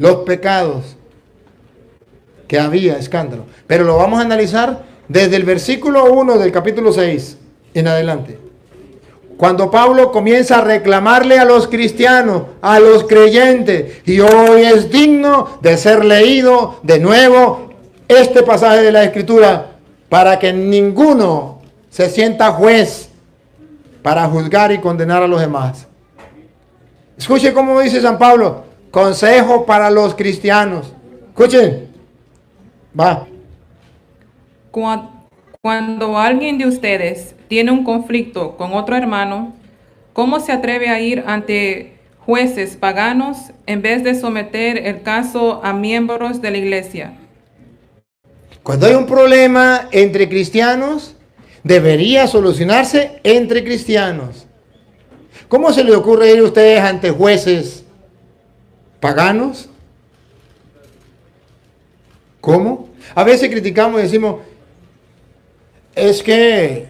los pecados que había, escándalo. Pero lo vamos a analizar desde el versículo 1 del capítulo 6 en adelante. Cuando Pablo comienza a reclamarle a los cristianos, a los creyentes, y hoy es digno de ser leído de nuevo este pasaje de la Escritura para que ninguno se sienta juez para juzgar y condenar a los demás. Escuche cómo dice San Pablo, consejo para los cristianos. Escuchen, va. Cuando alguien de ustedes tiene un conflicto con otro hermano, ¿cómo se atreve a ir ante jueces paganos en vez de someter el caso a miembros de la iglesia? Cuando hay un problema entre cristianos, debería solucionarse entre cristianos. ¿Cómo se le ocurre ir a ustedes ante jueces paganos? ¿Cómo? A veces criticamos y decimos, es que,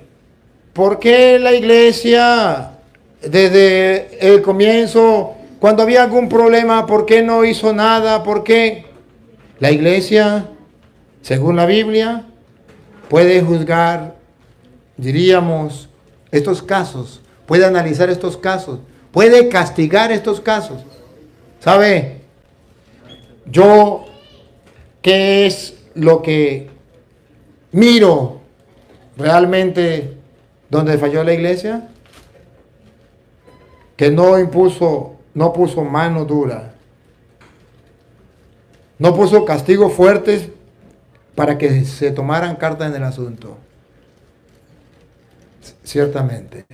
¿por qué la iglesia desde el comienzo, cuando había algún problema, por qué no hizo nada? ¿Por qué? La iglesia, según la Biblia, puede juzgar, diríamos, estos casos, puede analizar estos casos, puede castigar estos casos. ¿Sabe? Yo, ¿qué es lo que miro realmente donde falló la iglesia? Que no puso mano dura, no puso castigos fuertes para que se tomaran cartas en el asunto. Ciertamente,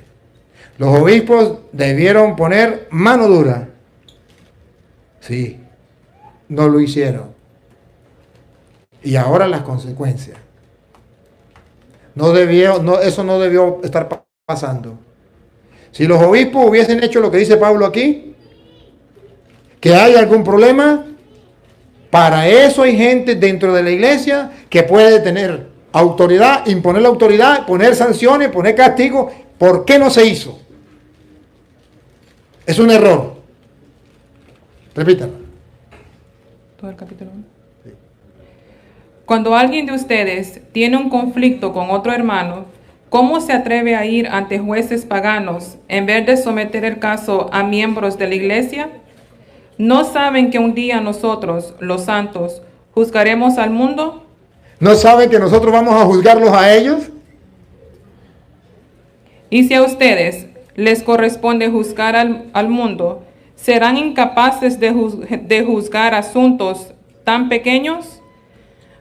los obispos debieron poner mano dura. Sí, no lo hicieron. Y ahora las consecuencias. Eso no debió estar pasando. Si los obispos hubiesen hecho lo que dice Pablo aquí, que hay algún problema, para eso hay gente dentro de la iglesia que puede tener autoridad, imponer la autoridad, poner sanciones, poner castigo. ¿Por qué no se hizo? Es un error. Repítalo. Todo el capítulo 1. Sí. Cuando alguien de ustedes tiene un conflicto con otro hermano, ¿cómo se atreve a ir ante jueces paganos en vez de someter el caso a miembros de la iglesia? ¿No saben que un día nosotros, los santos, juzgaremos al mundo? ¿No saben que nosotros vamos a juzgarlos a ellos? Y si a ustedes les corresponde juzgar al mundo, ¿serán incapaces de juzgar asuntos tan pequeños?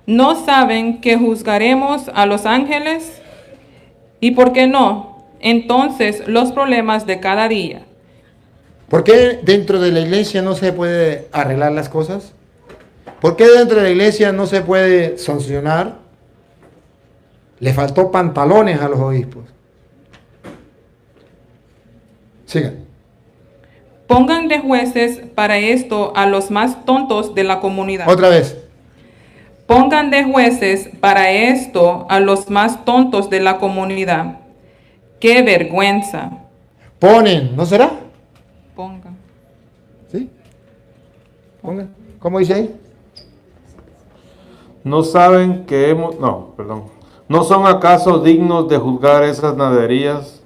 ¿No saben que juzgaremos a los ángeles? ¿Y por qué no? Entonces, los problemas de cada día. ¿Por qué dentro de la iglesia no se puede arreglar las cosas? ¿Por qué dentro de la iglesia no se puede sancionar? Le faltó pantalones a los obispos. Sigan. Pongan de jueces para esto a los más tontos de la comunidad. Otra vez. Pongan de jueces para esto a los más tontos de la comunidad. ¡Qué vergüenza! Ponen, ¿no será? Pongan. ¿Sí? Pongan. ¿Cómo dice ahí? ¿No saben que ¿No son acaso dignos de juzgar esas naderías?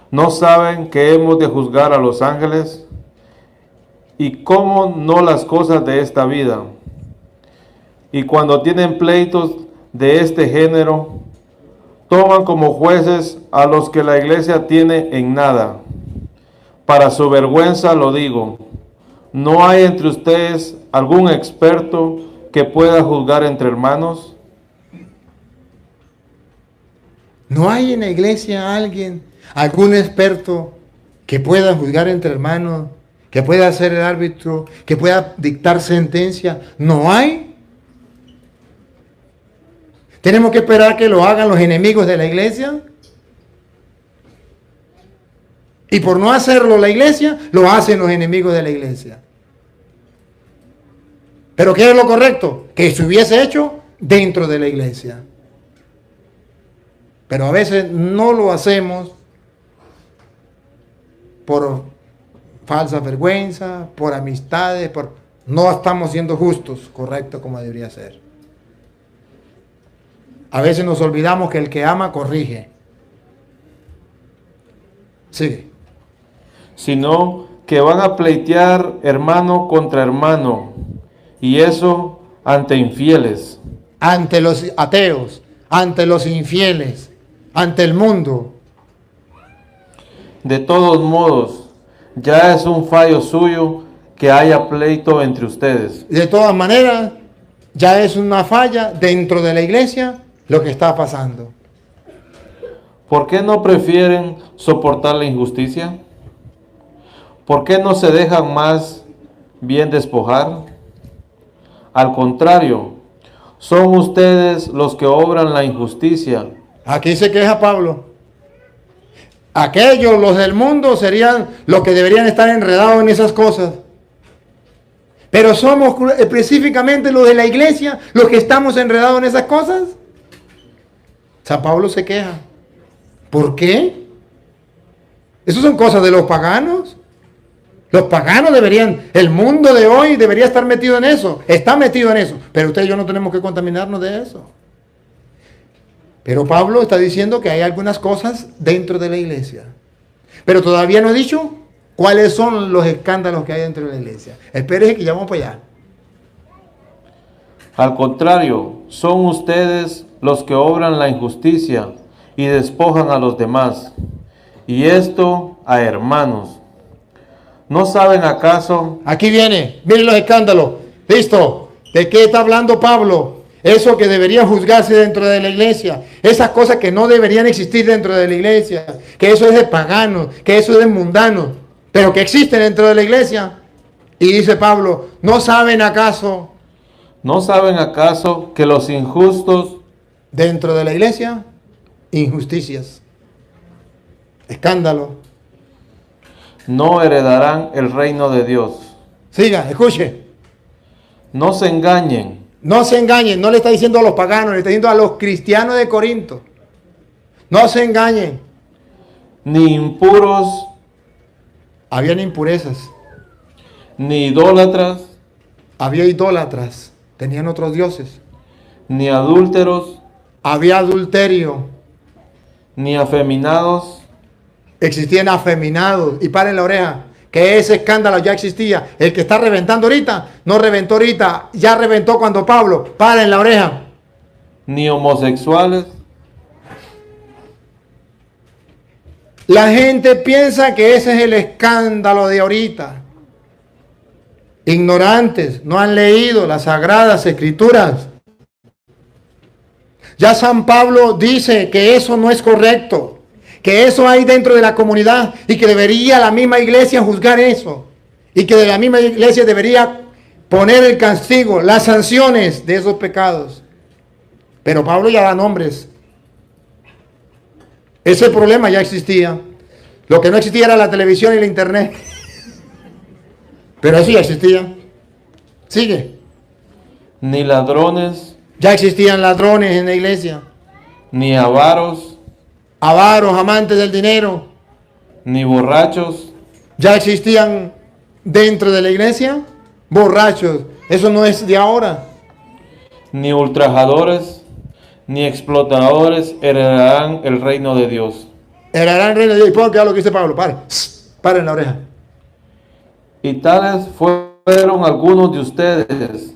¿No saben que hemos de juzgar a los ángeles? ¿Y cómo no las cosas de esta vida? Y cuando tienen pleitos de este género, toman como jueces a los que la iglesia tiene en nada. Para su vergüenza lo digo, ¿no hay entre ustedes algún experto que pueda juzgar entre hermanos? ¿No hay en la iglesia algún experto que pueda juzgar entre hermanos, que pueda ser el árbitro, que pueda dictar sentencia? ¿No hay? ¿Tenemos que esperar que lo hagan los enemigos de la iglesia? Y por no hacerlo la iglesia, lo hacen los enemigos de la iglesia. ¿Pero qué es lo correcto? Que se hubiese hecho dentro de la iglesia. Pero a veces no lo hacemos por falsa vergüenza, por amistades, No estamos siendo justos, correcto como debería ser. A veces nos olvidamos que el que ama corrige. Sigue. Sino que van a pleitear hermano contra hermano, y eso ante infieles. Ante los ateos, ante los infieles, ante el mundo. De todos modos, ya es un fallo suyo que haya pleito entre ustedes. De todas maneras, ya es una falla dentro de la iglesia lo que está pasando. ¿Por qué no prefieren soportar la injusticia? ¿Por qué no se dejan más bien despojar? Al contrario, son ustedes los que obran la injusticia. Aquí se queja Pablo. Aquellos, los del mundo, serían los que deberían estar enredados en esas cosas. Pero somos específicamente los de la iglesia los que estamos enredados en esas cosas. San Pablo se queja. ¿Por qué? Esas son cosas de los paganos. Los paganos deberían, el mundo de hoy debería estar metido en eso. Está metido en eso. Pero usted y yo no tenemos que contaminarnos de eso. Pero Pablo está diciendo que hay algunas cosas dentro de la iglesia. Pero todavía no he dicho cuáles son los escándalos que hay dentro de la iglesia. Espérese que ya vamos para allá. Al contrario, son ustedes los que obran la injusticia y despojan a los demás. Y esto a hermanos. ¿No saben acaso? Aquí viene, miren los escándalos. Listo. ¿De qué está hablando Pablo? Eso que debería juzgarse dentro de la iglesia. Esas cosas que no deberían existir dentro de la iglesia. Que eso es de paganos, que eso es de mundanos. Pero que existen dentro de la iglesia. Y dice Pablo, ¿no saben acaso? ¿No saben acaso que los injustos Dentro de la iglesia, injusticias. Escándalo. no heredarán el reino de Dios? Siga, escuche. No se engañen. No se engañen, no le está diciendo a los paganos, le está diciendo a los cristianos de Corinto. No se engañen. Ni impuros, Habían impurezas, ni idólatras, había idólatras, tenían otros dioses. ni adúlteros, Había adulterio, ni afeminados, existían afeminados. Y paren la oreja, que ese escándalo ya existía. El que está reventando ahorita, no reventó ahorita, ya reventó cuando Pablo. Paren la oreja. ni homosexuales, La gente piensa que ese es el escándalo de ahorita. Ignorantes, no han leído las sagradas escrituras. Ya San Pablo dice que eso no es correcto, que eso hay dentro de la comunidad y que debería la misma iglesia juzgar eso. Y que de la misma iglesia debería poner el castigo, las sanciones de esos pecados. Pero Pablo ya da nombres. Ese problema ya existía. Lo que no existía era la televisión y la internet. Pero eso ya existía. Sigue. ni ladrones, Ya existían ladrones en la iglesia. ni avaros, Avaros, amantes del dinero. ni borrachos, Ya existían dentro de la iglesia borrachos. Eso no es de ahora. ni ultrajadores, ni explotadores heredarán el reino de Dios. Heredarán el reino de Dios. Y pongan cuidado lo que dice Pablo. Paren la oreja. Y tales fueron algunos de ustedes.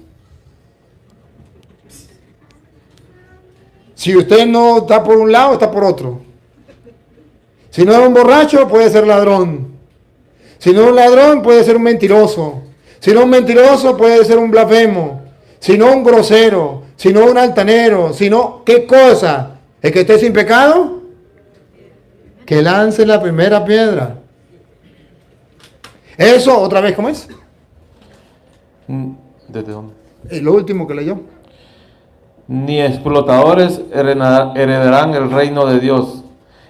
Si usted no está por un lado, está por otro. Si no es un borracho, puede ser ladrón. Si no es un ladrón, puede ser un mentiroso. Si no es un mentiroso, puede ser un blasfemo. Si no un grosero. Si no un altanero. Si no, ¿qué cosa? ¿El que esté sin pecado? Que lance la primera piedra. Eso, otra vez, ¿cómo es? ¿Desde dónde? Lo último que leyó. Ni explotadores heredarán el reino de Dios.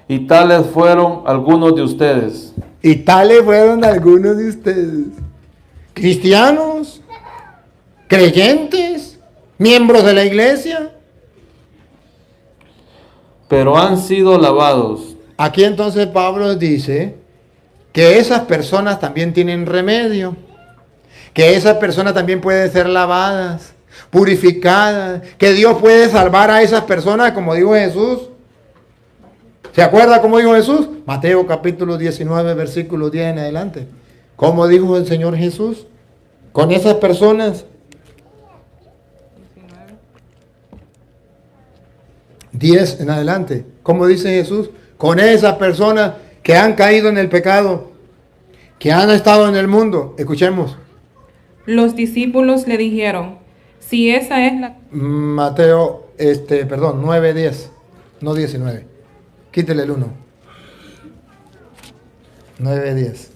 Y tales fueron algunos de ustedes. Y tales fueron algunos de ustedes. Cristianos, creyentes, miembros de la iglesia. Pero han sido lavados, Aquí entonces Pablo dice que esas personas también tienen remedio. que esas personas también pueden ser lavadas, purificadas, que Dios puede salvar a esas personas, como dijo Jesús. ¿Se acuerda cómo dijo Jesús? Mateo capítulo 19, versículo 10 en adelante. ¿Cómo dijo el Señor Jesús? Con esas personas. 10 en adelante. ¿Cómo dice Jesús? Con esas personas que han caído en el pecado, que han estado en el mundo. Escuchemos. Los discípulos le dijeron, si esa es la... Mateo, 9, 10. No 19. Quítele el 1. 9, 10.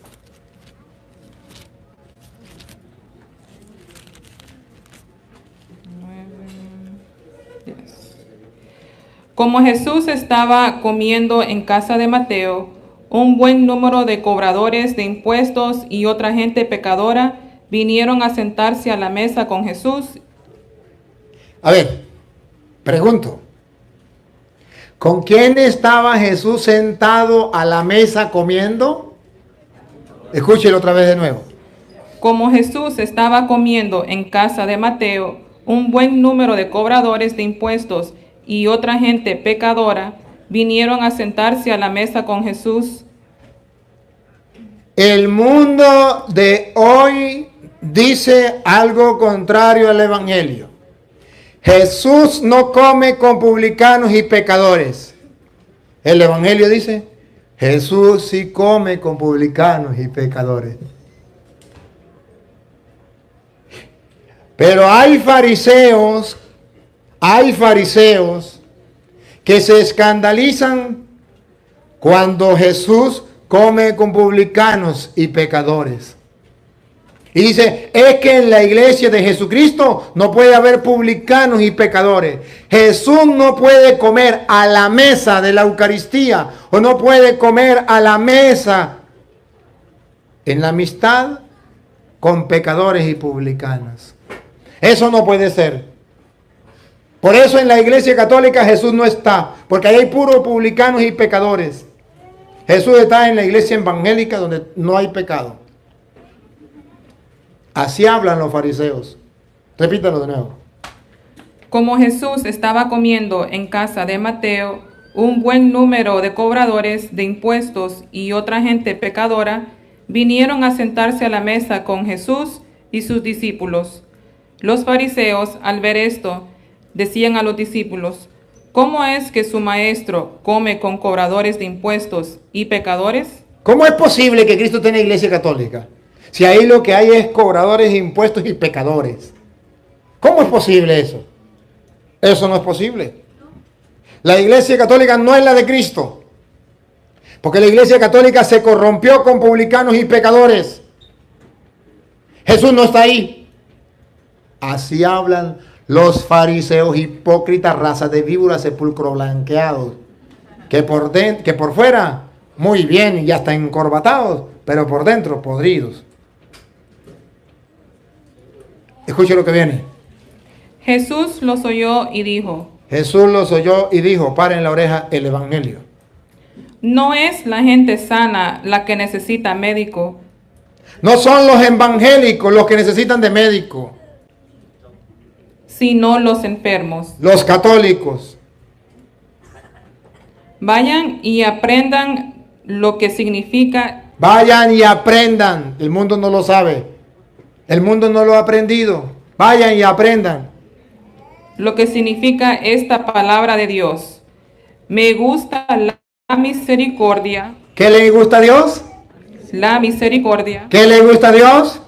Como Jesús estaba comiendo en casa de Mateo, un buen número de cobradores de impuestos y otra gente pecadora vinieron a sentarse a la mesa con Jesús. A ver, pregunto. ¿Con quién estaba Jesús sentado a la mesa comiendo? Escúchelo otra vez de nuevo. Como Jesús estaba comiendo en casa de Mateo, un buen número de cobradores de impuestos y otra gente pecadora vinieron a sentarse a la mesa con Jesús. El mundo de hoy dice algo contrario al Evangelio. Jesús no come con publicanos y pecadores. El Evangelio dice, Jesús sí come con publicanos y pecadores. Pero hay fariseos que se escandalizan cuando Jesús come con publicanos y pecadores. Y dice, es que en la iglesia de Jesucristo no puede haber publicanos y pecadores. Jesús no puede comer a la mesa de la Eucaristía o no puede comer a la mesa en la amistad con pecadores y publicanos. Eso no puede ser. Por eso en la iglesia católica Jesús no está, porque ahí hay puros publicanos y pecadores. Jesús está en la iglesia evangélica donde no hay pecado. Así hablan los fariseos. Repítalo de nuevo. Como Jesús estaba comiendo en casa de Mateo, un buen número de cobradores de impuestos y otra gente pecadora vinieron a sentarse a la mesa con Jesús y sus discípulos. Los fariseos, al ver esto, decían a los discípulos, ¿cómo es que su maestro come con cobradores de impuestos y pecadores? ¿Cómo es posible que Cristo tenga iglesia católica? Si ahí lo que hay es cobradores de impuestos y pecadores. ¿Cómo es posible eso? Eso no es posible. La iglesia católica no es la de Cristo. Porque la iglesia católica se corrompió con publicanos y pecadores. Jesús no está ahí. Así hablan los fariseos hipócritas, raza de víboras, sepulcro blanqueados. Que por fuera, muy bien y ya están encorbatados, pero por dentro, podridos. Escuche lo que viene. Jesús los oyó y dijo, paren la oreja el Evangelio. no es la gente sana la que necesita médico. No son los evangélicos los que necesitan de médico. Sino los enfermos. Los católicos. Vayan y aprendan lo que significa. Vayan y aprendan. El mundo no lo sabe. El mundo no lo ha aprendido. Vayan y aprendan. Lo que significa esta palabra de Dios. Me gusta la misericordia. ¿Qué le gusta a Dios? La misericordia. ¿Qué le gusta a Dios?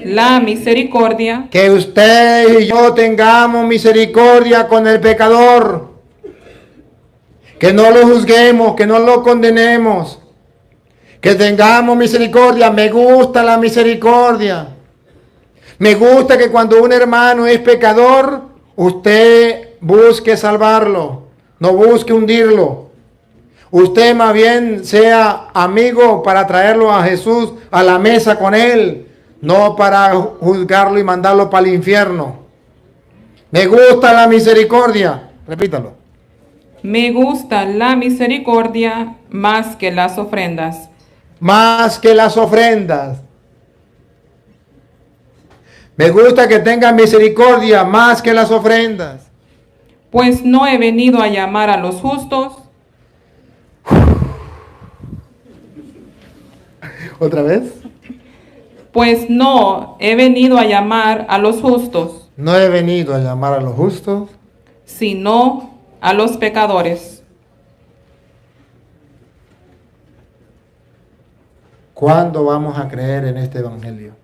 La misericordia. Que usted y yo tengamos misericordia con el pecador. Que no lo juzguemos, que no lo condenemos. Que tengamos misericordia. Me gusta la misericordia. Me gusta que cuando un hermano es pecador, usted busque salvarlo, no busque hundirlo. Usted más bien sea amigo para traerlo a Jesús a la mesa con él, no para juzgarlo y mandarlo para el infierno. Me gusta la misericordia. Repítalo. Me gusta la misericordia más que las ofrendas. Más que las ofrendas. Me gusta que tengan misericordia más que las ofrendas. Pues no he venido a llamar a los justos, ¿Otra vez? pues no he venido a llamar a los justos, No he venido a llamar a los justos, sino a los pecadores. ¿cuándo vamos a creer en este evangelio?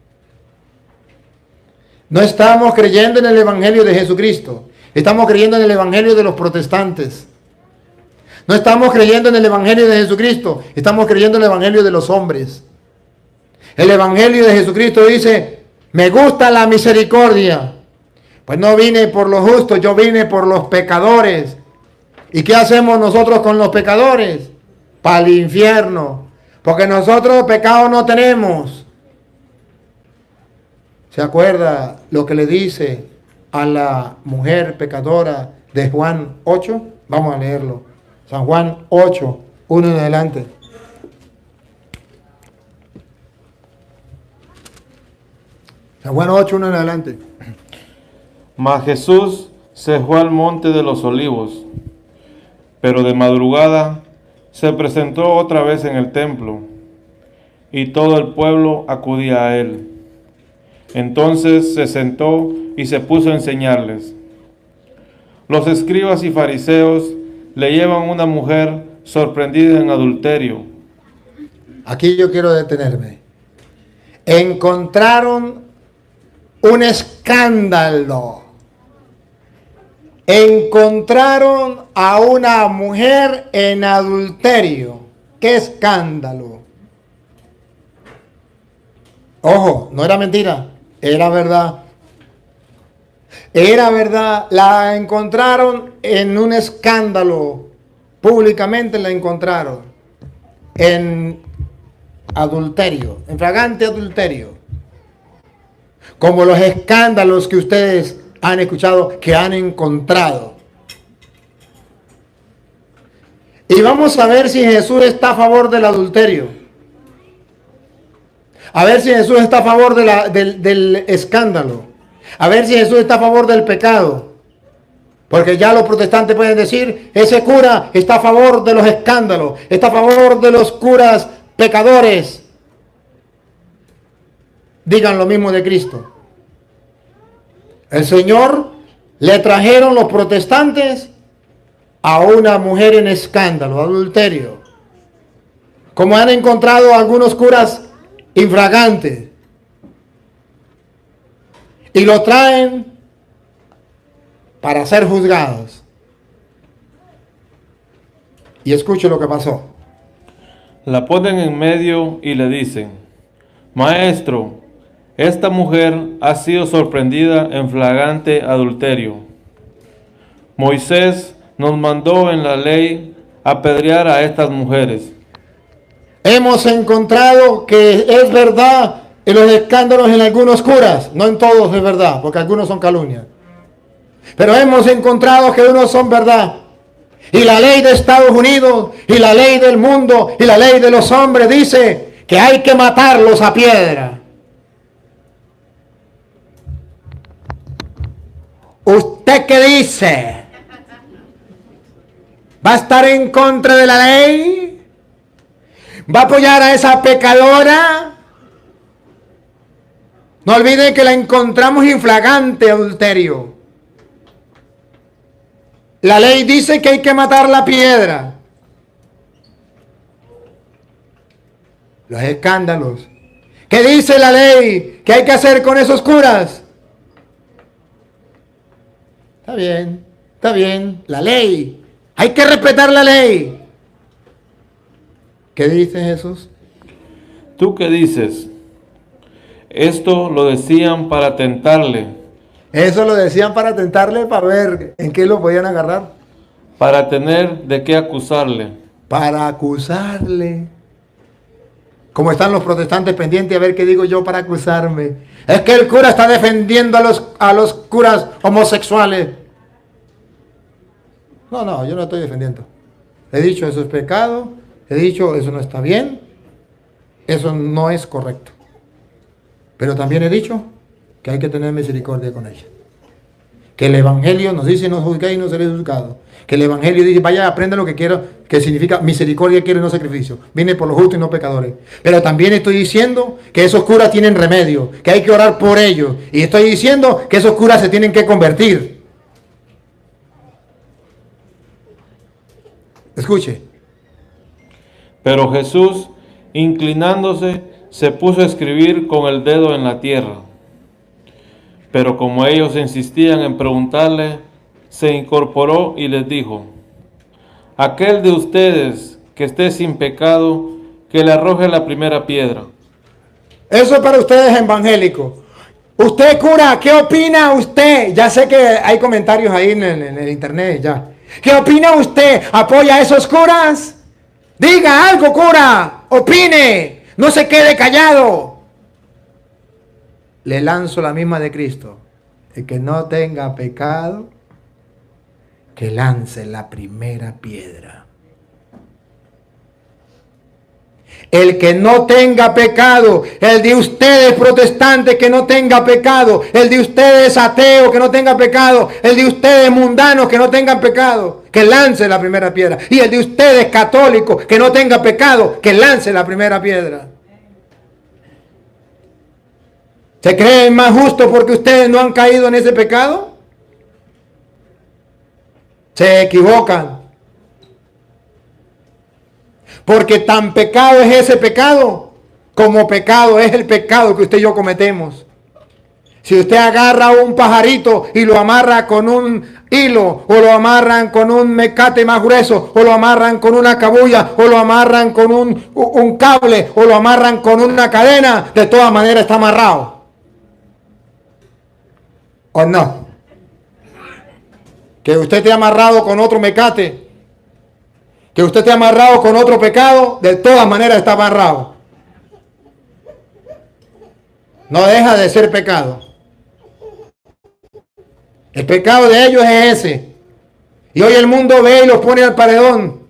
No estamos creyendo en el evangelio de Jesucristo. Estamos creyendo en el evangelio de los protestantes. No estamos creyendo en el evangelio de Jesucristo. Estamos creyendo en el evangelio de los hombres. El evangelio de Jesucristo dice, me gusta la misericordia. Pues no vine por los justos, yo vine por los pecadores. ¿Y qué hacemos nosotros con los pecadores? Para el infierno. Porque nosotros pecado no tenemos. ¿Se acuerda lo que le dice a la mujer pecadora de Juan 8? Vamos a leerlo. San Juan 8, 1 en adelante. San Juan 8, 1 en adelante. Mas Jesús se fue al monte de los olivos, pero de madrugada se presentó otra vez en el templo, y todo el pueblo acudía a él. Entonces se sentó y se puso a enseñarles. Los escribas y fariseos le llevan una mujer sorprendida en adulterio. Aquí yo quiero detenerme. Encontraron un escándalo. Encontraron a una mujer en adulterio. ¡Qué escándalo! Ojo, no era mentira, era verdad. Era verdad, la encontraron en un escándalo. Públicamente la encontraron en adulterio, en flagrante adulterio. Como los escándalos que ustedes han escuchado, que han encontrado. Y vamos a ver si Jesús está a favor del adulterio. A ver si Jesús está a favor del escándalo. A ver si Jesús está a favor del pecado. Porque ya los protestantes pueden decir, ese cura está a favor de los escándalos, está a favor de los curas pecadores. Digan lo mismo de Cristo. El Señor le trajeron los protestantes a una mujer en escándalo, adulterio. Como han encontrado algunos curas infragantes. Y lo traen para ser juzgados. Y escuche lo que pasó. La ponen en medio y le dicen, Maestro, esta mujer ha sido sorprendida en flagrante adulterio. Moisés nos mandó en la ley apedrear a estas mujeres. Hemos encontrado que es verdad en los escándalos en algunos curas, no en todos es verdad, porque algunos son calumnias. Pero hemos encontrado que unos son verdad. Y la ley de Estados Unidos, y la ley del mundo, y la ley de los hombres dice que hay que matarlos a piedra. ¿Usted qué dice? ¿Va a estar en contra de la ley? ¿Va a apoyar a esa pecadora? No olviden que la encontramos en flagrante adulterio. La ley dice que hay que matar la piedra. Los escándalos. ¿Qué dice la ley? ¿Qué hay que hacer con esos curas? Está bien, la ley. Hay que respetar la ley. ¿Qué dice Jesús? ¿Tú qué dices? Esto lo decían para tentarle, Eso lo decían para tentarle, para ver en qué lo podían agarrar. para tener de qué acusarle. Para acusarle. Como están los protestantes pendientes a ver qué digo yo para acusarme. Es que el cura está defendiendo a los curas homosexuales. No, yo no estoy defendiendo. He dicho eso es pecado. He dicho eso no está bien. Eso no es correcto. Pero también he dicho que hay que tener misericordia con ella. Que el Evangelio nos dice, no juzguéis y no seréis juzgados. Que el Evangelio dice, vaya, aprenda lo que quiero, que significa misericordia quiero y no sacrificio. Vine por los justos y no pecadores. Pero también estoy diciendo que esos curas tienen remedio, que hay que orar por ellos. Y estoy diciendo que esos curas se tienen que convertir. Escuche. Pero Jesús, inclinándose, se puso a escribir con el dedo en la tierra. Pero como ellos insistían en preguntarle, se incorporó y les dijo: aquel de ustedes que esté sin pecado, que le arroje la primera piedra. Eso es para ustedes evangélicos. Usted, cura, ¿qué opina usted? Ya sé que hay comentarios ahí en el internet ya. ¿Qué opina usted? ¿Apoya a esos curas? Diga algo, cura. Opine. No se quede callado. Le lanzo la misma de Cristo. El que no tenga pecado, que lance la primera piedra. El que no tenga pecado, el de ustedes protestantes que no tenga pecado, el de ustedes ateos que no tenga pecado, el de ustedes mundanos que no tengan pecado, que lance la primera piedra. Y el de ustedes católicos que no tenga pecado, que lance la primera piedra. ¿Se creen más justos porque ustedes no han caído en ese pecado? Se equivocan. Porque tan pecado es ese pecado, como pecado es el pecado que usted y yo cometemos. Si usted agarra un pajarito y lo amarra con un hilo, o lo amarran con un mecate más grueso, o lo amarran con una cabulla, o lo amarran con un cable, o lo amarran con una cadena, de todas maneras está amarrado. ¿O no? Que usted esté amarrado con otro mecate, que usted esté amarrado con otro pecado, de todas maneras está amarrado. No deja de ser pecado. El pecado de ellos es ese. Y hoy el mundo ve y los pone al paredón.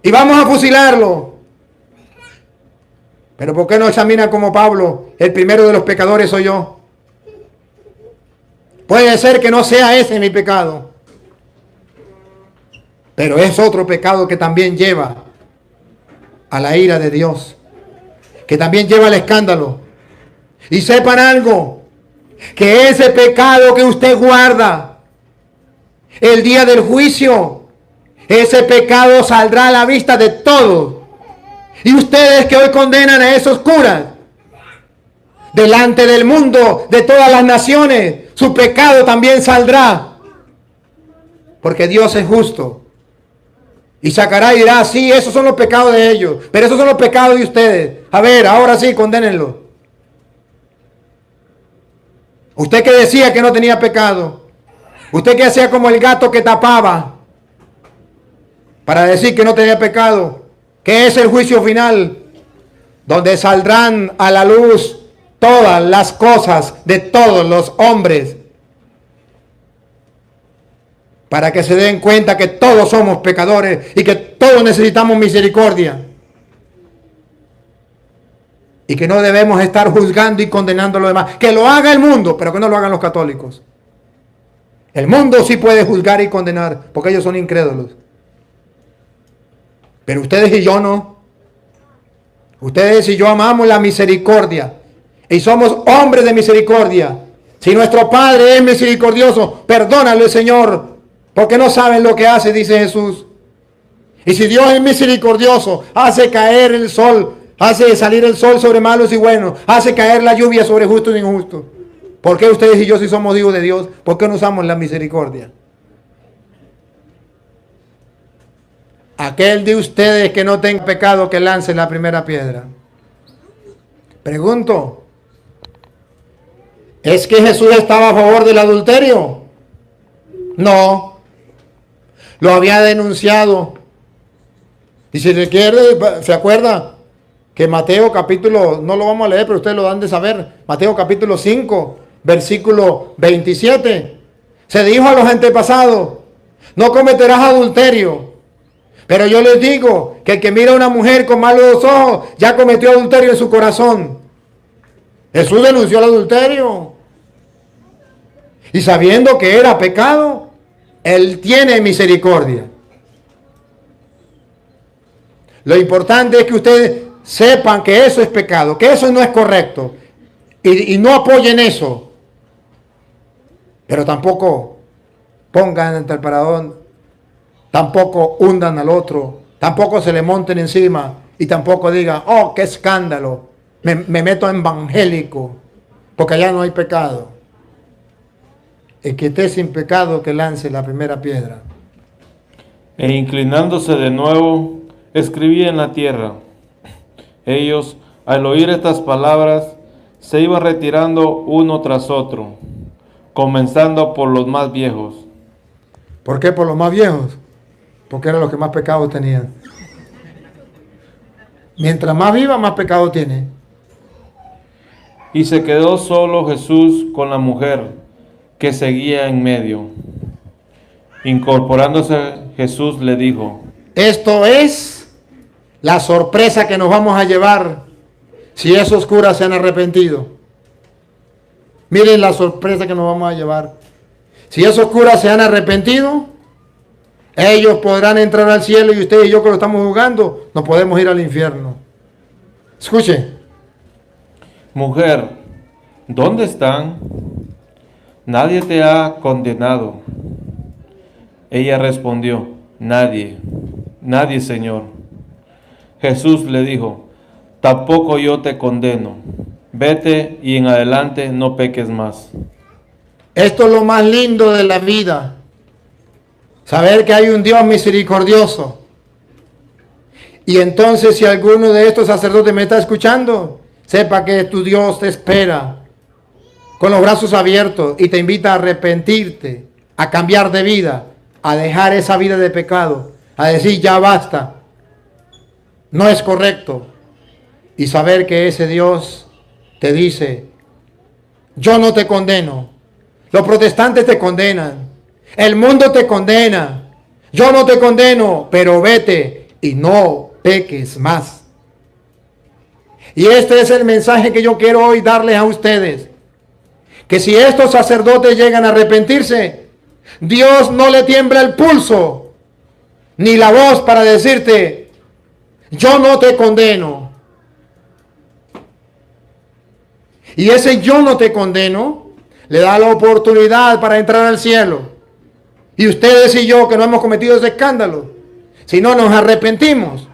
Y vamos a fusilarlo. Pero ¿por qué no examinan como Pablo? El primero de los pecadores soy yo. Puede ser que no sea ese mi pecado. Pero es otro pecado que también lleva a la ira de Dios. Que también lleva al escándalo. Y sepan algo. Que ese pecado que usted guarda el día del juicio, ese pecado saldrá a la vista de todos. Y ustedes que hoy condenan a esos curas, delante del mundo, de todas las naciones, su pecado también saldrá. Porque Dios es justo. Y sacará y dirá, sí, esos son los pecados de ellos, pero esos son los pecados de ustedes. A ver, ahora sí, condénenlo. Usted que decía que no tenía pecado. Usted que hacía como el gato que tapaba para decir que no tenía pecado. Que es el juicio final, donde saldrán a la luz todas las cosas de todos los hombres, para que se den cuenta que todos somos pecadores y que todos necesitamos misericordia. Y que no debemos estar juzgando y condenando a los demás. Que lo haga el mundo, pero que no lo hagan los católicos. El mundo sí puede juzgar y condenar, porque ellos son incrédulos. Pero ustedes y yo no. Ustedes y yo amamos la misericordia. Y somos hombres de misericordia. Si nuestro Padre es misericordioso, perdónale, Señor, porque no saben lo que hace, dice Jesús. Y si Dios es misericordioso, hace caer el sol, hace salir el sol sobre malos y buenos, hace caer la lluvia sobre justos e injustos. ¿Por qué ustedes y yo, si somos hijos de Dios, por qué no usamos la misericordia? Aquel de ustedes que no tenga pecado, que lance la primera piedra. Pregunto, ¿es que Jesús estaba a favor del adulterio? No. Lo había denunciado. Y si se acuerda que Mateo capítulo, no lo vamos a leer, pero ustedes lo dan de saber. Mateo capítulo 5, versículo 27. Se dijo a los antepasados, no cometerás adulterio. Pero yo les digo que el que mira a una mujer con malos ojos ya cometió adulterio en su corazón. Jesús denunció el adulterio. Y sabiendo que era pecado, Él tiene misericordia. Lo importante es que ustedes sepan que eso es pecado, que eso no es correcto. Y no apoyen eso. Pero tampoco pongan ante el paradón, tampoco hundan al otro, tampoco se le monten encima y tampoco digan, oh, qué escándalo, me meto evangélico, porque allá no hay pecado. El que esté sin pecado, que lance la primera piedra. E inclinándose de nuevo, escribía en la tierra. Ellos, al oír estas palabras, se iban retirando uno tras otro, comenzando por los más viejos. ¿Por qué por los más viejos? Porque eran los que más pecados tenían. Mientras más viva, más pecado tiene. Y se quedó solo Jesús con la mujer que seguía en medio. Incorporándose Jesús le dijo: Esto es la sorpresa que nos vamos a llevar si esos curas se han arrepentido. Miren la sorpresa que nos vamos a llevar. Si esos curas se han arrepentido, ellos podrán entrar al cielo y usted y yo que lo estamos jugando, no podemos ir al infierno. Escuche. Mujer, ¿dónde están? Nadie te ha condenado. Ella respondió: nadie, nadie, Señor. Jesús le dijo: tampoco yo te condeno. Vete y en adelante no peques más. Esto es lo más lindo de la vida. Saber que hay un Dios misericordioso. Y entonces, si alguno de estos sacerdotes me está escuchando, sepa que tu Dios te espera con los brazos abiertos y te invita a arrepentirte, a cambiar de vida, a dejar esa vida de pecado, a decir ya basta, no es correcto. Y saber que ese Dios te dice: yo no te condeno. Los protestantes te condenan. El mundo te condena. Yo no te condeno, pero vete y no peques más. Y este es el mensaje que yo quiero hoy darles a ustedes. Que si estos sacerdotes llegan a arrepentirse, Dios no le tiembla el pulso ni la voz para decirte: yo no te condeno. Y ese yo no te condeno le da la oportunidad para entrar al cielo. Y ustedes y yo, que no hemos cometido ese escándalo, si no nos arrepentimos,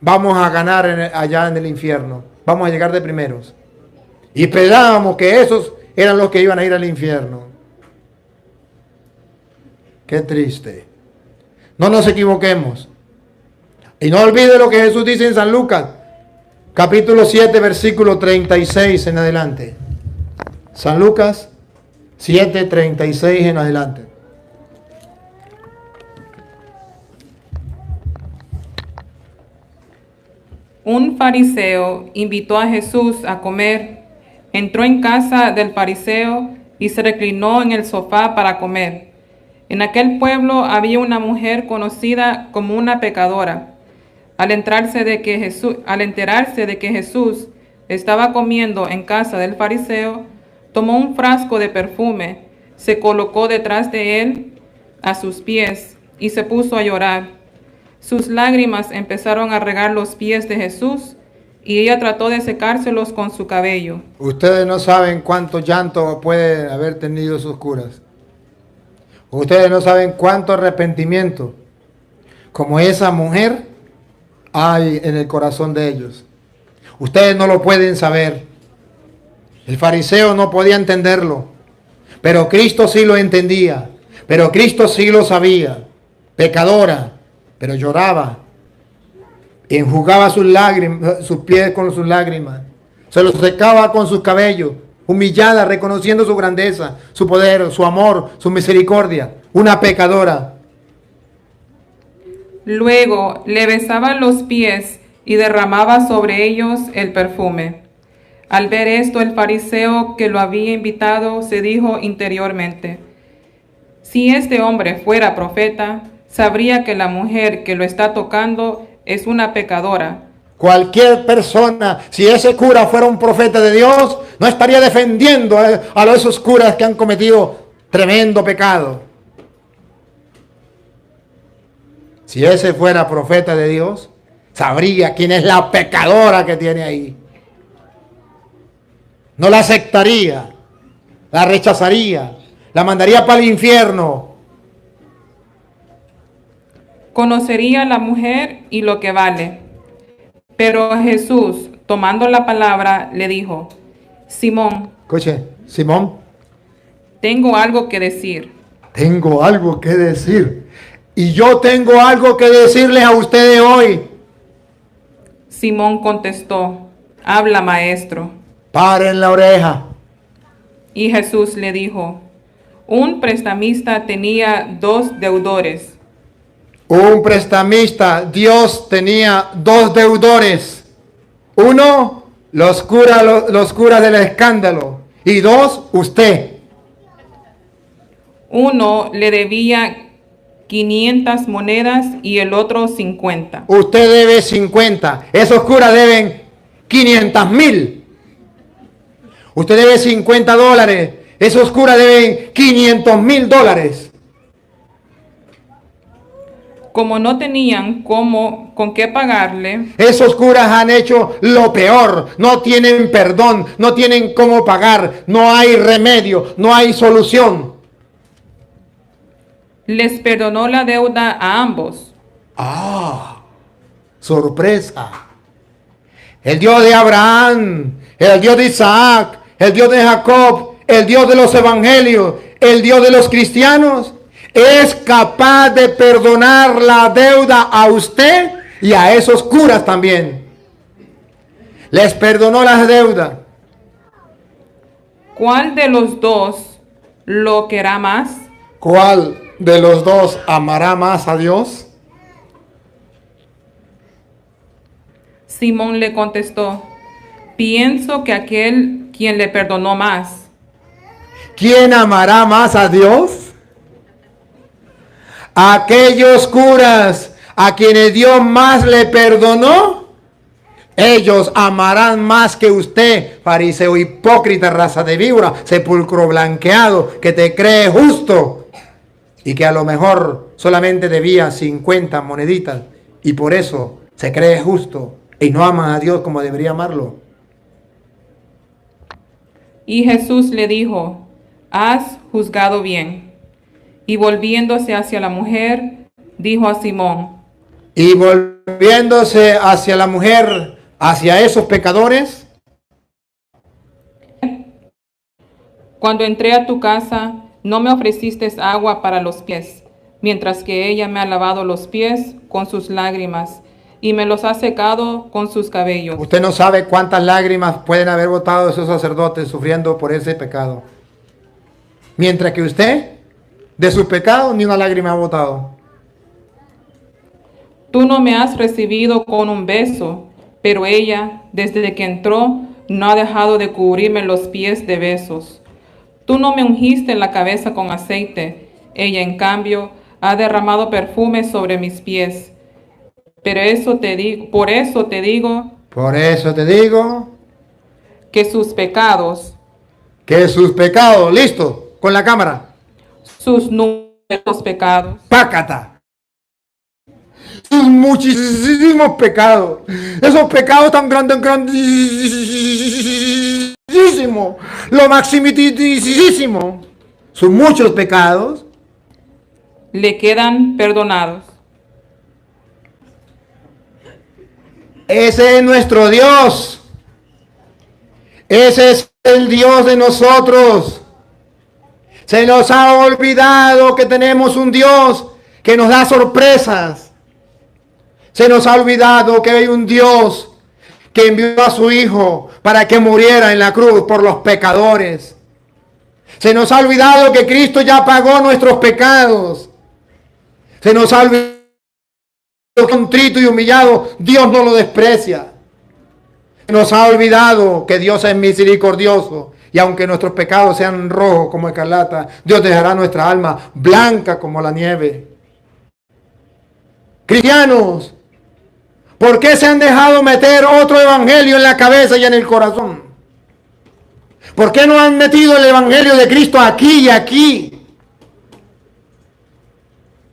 vamos a ganar allá en el infierno. Vamos a llegar de primeros. Y esperábamos que esos eran los que iban a ir al infierno. Qué triste. No nos equivoquemos. Y no olvide lo que Jesús dice en San Lucas, capítulo 7, versículo 36 en adelante. San Lucas 7, 36 en adelante. Un fariseo invitó a Jesús a comer. Entró en casa del fariseo y se reclinó en el sofá para comer. En aquel pueblo había una mujer conocida como una pecadora. Al enterarse de que Jesús estaba comiendo en casa del fariseo, tomó un frasco de perfume, se colocó detrás de él a sus pies y se puso a llorar. Sus lágrimas empezaron a regar los pies de Jesús y ella trató de secárselos con su cabello. Ustedes no saben cuánto llanto puede haber tenido sus curas. Ustedes no saben cuánto arrepentimiento como esa mujer hay en el corazón de ellos. Ustedes no lo pueden saber. El fariseo no podía entenderlo, pero Cristo sí lo entendía, pero Cristo sí lo sabía. Pecadora, pero lloraba, enjugaba sus lágrimas, sus pies con sus lágrimas, se los secaba con sus cabellos, humillada, reconociendo su grandeza, su poder, su amor, su misericordia. Una pecadora. Luego le besaba los pies y derramaba sobre ellos el perfume. Al ver esto, el fariseo que lo había invitado se dijo interiormente: si este hombre fuera profeta, sabría que la mujer que lo está tocando es una pecadora. Cualquier persona, si ese cura fuera un profeta de Dios, no estaría defendiendo a esos curas que han cometido tremendo pecado. Si ese fuera profeta de Dios, sabría quién es la pecadora que tiene ahí. No la aceptaría, la rechazaría, la mandaría para el infierno. Conocería a la mujer y lo que vale. Pero Jesús, tomando la palabra, le dijo: Simón, Escuche, Simón, tengo algo que decir. tengo algo que decir. Y yo tengo algo que decirles a ustedes hoy. Simón contestó: habla, maestro. Paren la oreja. Y Jesús le dijo: un prestamista tenía 2 deudores. Un prestamista, Dios tenía 2 deudores. Uno, los curas del escándalo. Y 2, usted. Uno le debía 500 monedas y el otro 50. Usted debe 50. Esos curas deben 500,000. Usted debe $50. Esos curas deben $500,000. Como no tenían con qué pagarle, Esos curas han hecho lo peor. No tienen perdón, no tienen cómo pagar, no hay remedio, no hay solución. les perdonó la deuda a ambos. ¡Ah! Sorpresa. El Dios de Abraham, el Dios de Isaac, el Dios de Jacob, el Dios de los evangelios, el Dios de los cristianos, es capaz de perdonar la deuda a usted y a esos curas también. Les perdonó las deudas. ¿Cuál de los dos lo querrá más? ¿Cuál de los dos amará más a Dios? Simón le contestó: pienso que aquel quien le perdonó más. ¿Quién amará más a Dios? Aquellos curas a quienes Dios más le perdonó, ellos amarán más que usted, fariseo hipócrita, raza de víbora, sepulcro blanqueado, que te cree justo y que a lo mejor solamente debía 50 moneditas y por eso se cree justo y no ama a Dios como debería amarlo. Y Jesús le dijo: has juzgado bien. Y volviéndose hacia la mujer, dijo a Simón: Y volviéndose hacia la mujer, hacia esos pecadores, cuando entré a tu casa, no me ofreciste agua para los pies, mientras que ella me ha lavado los pies con sus lágrimas y me los ha secado con sus cabellos. usted no sabe cuántas lágrimas pueden haber botado esos sacerdotes sufriendo por ese pecado. Mientras que usted, de sus pecados, ni una lágrima ha botado. Tú no me has recibido con un beso, pero ella, desde que entró, no ha dejado de cubrirme los pies de besos. Tú no me ungiste la cabeza con aceite, ella, en cambio, ha derramado perfume sobre mis pies. Por eso te digo que sus pecados, listo, con la cámara, sus numerosos pecados, pácata, sus muchísimos pecados, esos pecados tan grandísimos, lo maximitísimo, sus muchos pecados, le quedan perdonados. ese es nuestro Dios, ese es el Dios de nosotros. Se nos ha olvidado que tenemos un Dios que nos da sorpresas. Se nos ha olvidado que hay un Dios que envió a su Hijo para que muriera en la cruz por los pecadores. Se nos ha olvidado que Cristo ya pagó nuestros pecados. Se nos ha olvidado que contrito y humillado Dios no lo desprecia. Se nos ha olvidado que Dios es misericordioso. Y aunque nuestros pecados sean rojos como escarlata, Dios dejará nuestra alma blanca como la nieve. Cristianos, ¿Por qué se han dejado meter otro evangelio en la cabeza y en el corazón? ¿Por qué no han metido el evangelio de Cristo aquí y aquí?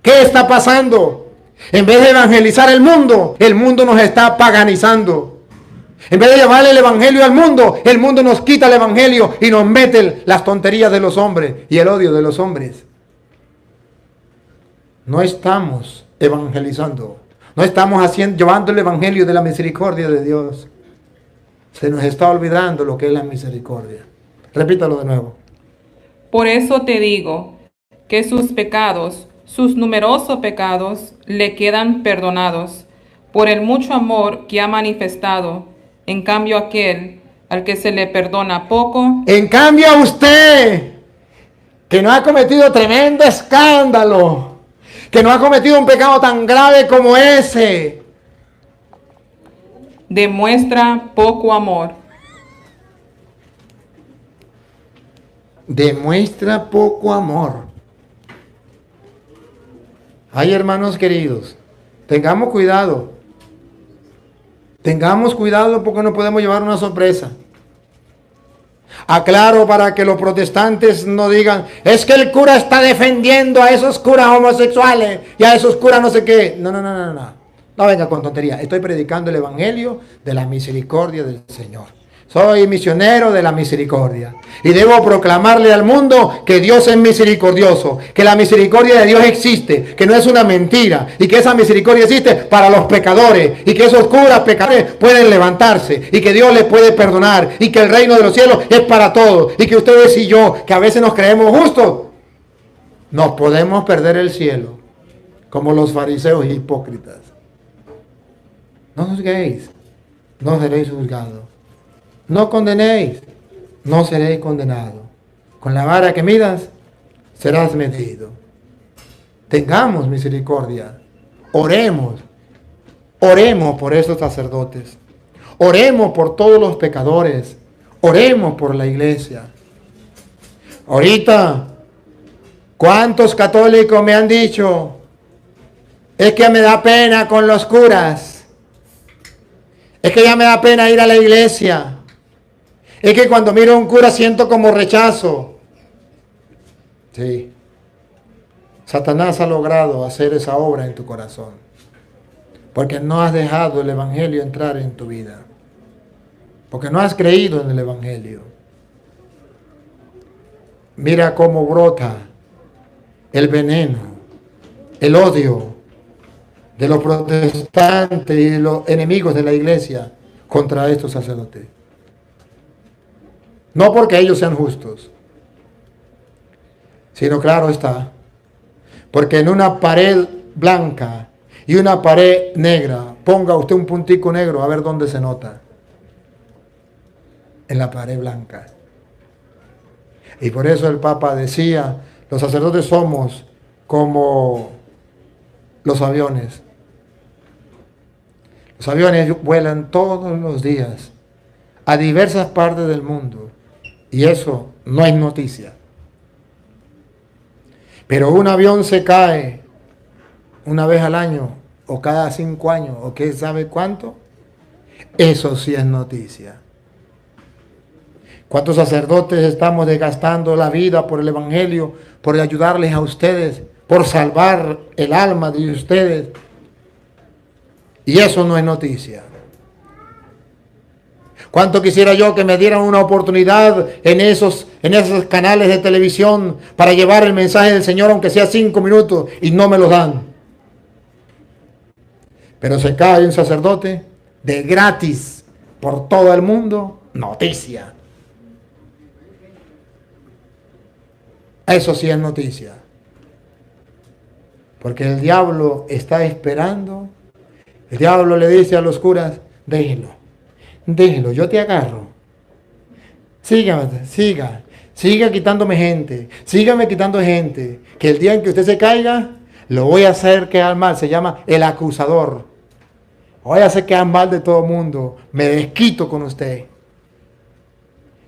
¿Qué está pasando? En vez de evangelizar el mundo nos está paganizando. En vez de llevarle el evangelio al mundo, el mundo nos quita el evangelio y nos mete las tonterías de los hombres y el odio de los hombres. No estamos evangelizando. No estamos llevando el evangelio de la misericordia de Dios. Se nos está olvidando lo que es la misericordia. Repítalo de nuevo. Por eso te digo que sus pecados, sus numerosos pecados, le quedan perdonados por el mucho amor que ha manifestado. En cambio, aquel al que se le perdona poco. En cambio, a usted, que no ha cometido tremendo escándalo, que no ha cometido un pecado tan grave como ese, demuestra poco amor. Demuestra poco amor. Ay, hermanos queridos, tengamos cuidado. Tengamos cuidado porque no podemos llevar una sorpresa. Aclaro para que los protestantes no digan, es que el cura está defendiendo a esos curas homosexuales y a esos curas no sé qué. No. No venga con tontería. Estoy predicando el evangelio de la misericordia del Señor. Soy misionero de la misericordia. Y debo proclamarle al mundo que Dios es misericordioso, que la misericordia de Dios existe, que no es una mentira, y que esa misericordia existe para los pecadores, y que esos curas pecadores pueden levantarse, y que Dios les puede perdonar, y que el reino de los cielos es para todos, y que ustedes y yo, que a veces nos creemos justos, nos podemos perder el cielo, como los fariseos hipócritas. No juzguéis, no seréis juzgados. No condenéis, no seréis condenados. Con la vara que midas, serás medido. Tengamos misericordia. Oremos. Oremos por esos sacerdotes. Oremos por todos los pecadores. Oremos por la iglesia. Ahorita, ¿cuántos católicos me han dicho? Es que me da pena con los curas. Es que ya me da pena ir a la iglesia. Es que cuando miro a un cura siento como rechazo. Sí. Satanás ha logrado hacer esa obra en tu corazón. Porque no has dejado el evangelio entrar en tu vida. Porque no has creído en el evangelio. Mira cómo brota el veneno, el odio de los protestantes y de los enemigos de la iglesia contra estos sacerdotes. No porque ellos sean justos, sino claro está, porque en una pared blanca y una pared negra, ponga usted un puntico negro a ver dónde se nota. En la pared blanca. Y por eso el Papa decía, los sacerdotes somos como los aviones. Los aviones vuelan todos los días a diversas partes del mundo. Y eso no es noticia. Pero un avión se cae una vez al año, o cada 5 años, o qué sabe cuánto. Eso sí es noticia. ¿Cuántos sacerdotes estamos desgastando la vida por el evangelio, por ayudarles a ustedes, por salvar el alma de ustedes? Y eso no es noticia. ¿Cuánto quisiera yo que me dieran una oportunidad en esos canales de televisión para llevar el mensaje del Señor, aunque sea 5 minutos, y no me lo dan? Pero se cae un sacerdote de gratis por todo el mundo, noticia. Eso sí es noticia. Porque el diablo está esperando. El diablo le dice a los curas, déjelo, yo te agarro. Siga quitándome gente, sígame quitando gente, que el día en que usted se caiga, lo voy a hacer quedar mal. Se llama el acusador. Voy a hacer quedar mal de todo el mundo, me desquito con usted.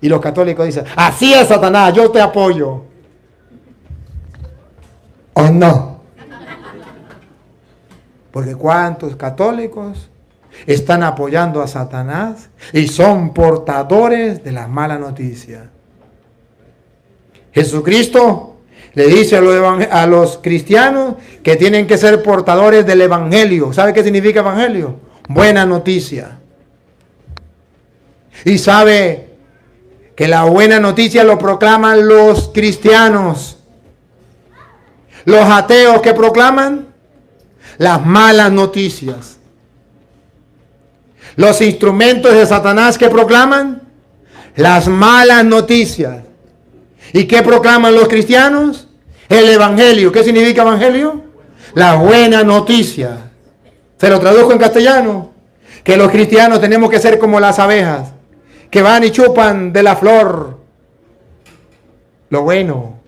Y los católicos dicen, así es, Satanás, yo te apoyo. ¿O no? Porque cuántos católicos están apoyando a Satanás y son portadores de la mala noticia. Jesucristo le dice a los cristianos que tienen que ser portadores del evangelio. ¿Sabe qué significa evangelio? Buena noticia. Y sabe que la buena noticia lo proclaman los cristianos. Los ateos que proclaman las malas noticias. Los instrumentos de Satanás que proclaman las malas noticias. ¿Y qué proclaman los cristianos? El evangelio. ¿Qué significa evangelio? La buena noticia. Se lo traduzco en castellano. Que los cristianos tenemos que ser como las abejas, que van y chupan de la flor lo bueno.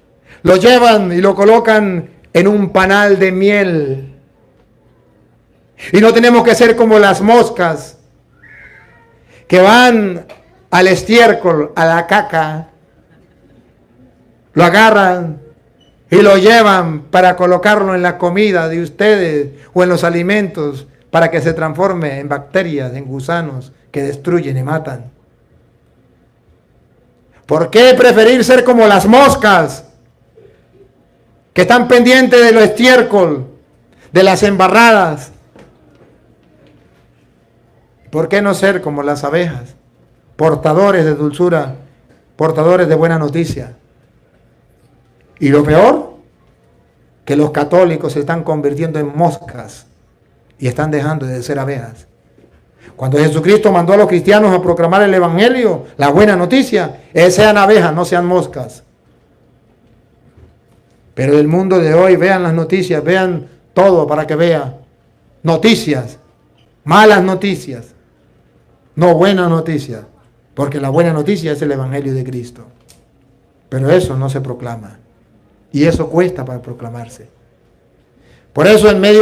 Lo llevan y lo colocan en un panal de miel. Y no tenemos que ser como las moscas, que van al estiércol, a la caca, lo agarran y lo llevan para colocarlo en la comida de ustedes o en los alimentos para que se transforme en bacterias, en gusanos que destruyen y matan. ¿Por qué preferir ser como las moscas que están pendientes de lo estiércol, de las embarradas? ¿Por qué no ser como las abejas, portadores de dulzura, portadores de buena noticia? Y lo peor, que los católicos se están convirtiendo en moscas y están dejando de ser abejas. Cuando Jesucristo mandó a los cristianos a proclamar el evangelio, la buena noticia, sean abejas, no sean moscas. Pero del mundo de hoy, vean las noticias, vean todo para que vean. Noticias, malas noticias, no buenas noticias, porque la buena noticia es el evangelio de Cristo. Pero eso no se proclama. Y eso cuesta para proclamarse. Por eso en medio